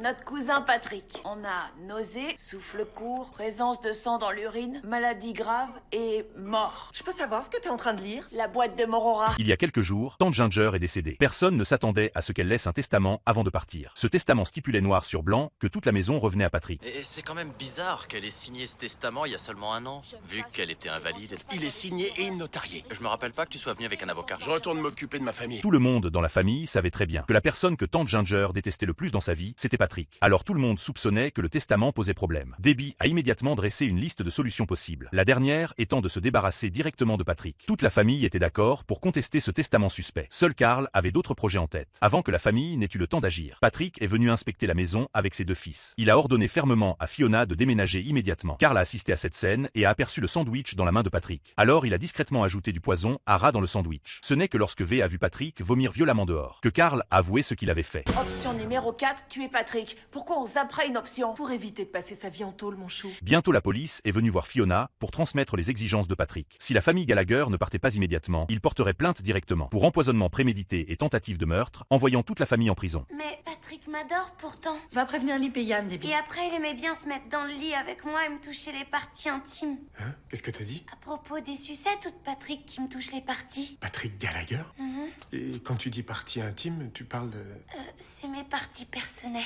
Notre cousin Patrick. On a nausée, souffle court, présence de sang dans l'urine, maladie grave et mort. Je peux savoir ce que t'es en train de lire? La boîte de Morora. Il y a quelques jours, Tante Ginger est décédée. Personne ne s'attendait à ce qu'elle laisse un testament avant de partir. Ce testament stipulait noir sur blanc que toute la maison revenait à Patrick. Et c'est quand même bizarre qu'elle ait signé ce testament il y a seulement 1 an, vu qu'elle était invalide. Il est signé et notarié. Je me rappelle pas que tu sois venu avec un avocat. Je retourne m'occuper de ma famille. Tout le monde dans la famille savait très bien que la personne que Tante Ginger détestait le plus dans sa vie, c'était Patrick. Alors tout le monde soupçonnait que le testament posait problème. Debbie a immédiatement dressé une liste de solutions possibles. La dernière étant de se débarrasser directement de Patrick. Toute la famille était d'accord pour contester ce testament suspect. Seul Carl avait d'autres projets en tête. Avant que la famille n'ait eu le temps d'agir, Patrick est venu inspecter la maison avec ses 2 fils. Il a ordonné fermement à Fiona de déménager immédiatement. Carl a assisté à cette scène et a aperçu le sandwich dans la main de Patrick. Alors il a discrètement ajouté du poison à rat dans le sandwich. Ce n'est que lorsque V a vu Patrick vomir violemment dehors que Carl a avoué ce qu'il avait fait. Option numéro 4, tuer Patrick. Pourquoi on zapperait une option? Pour éviter de passer sa vie en tôle, mon chou. Bientôt la police est venue voir Fiona pour transmettre les exigences de Patrick. Si la famille Gallagher ne partait pas immédiatement, il porterait plainte directement pour empoisonnement prémédité et tentative de meurtre, envoyant toute la famille en prison. Mais Patrick m'adore pourtant. Va prévenir Lip et Yann, Debbie. Et après, il aimait bien se mettre dans le lit avec moi et me toucher les parties intimes. Hein? Qu'est-ce que t'as dit? À propos des sucettes ou de Patrick qui me touche les parties? Patrick Gallagher? Et quand tu dis partie intime, tu parles de... C'est mes parties personnelles.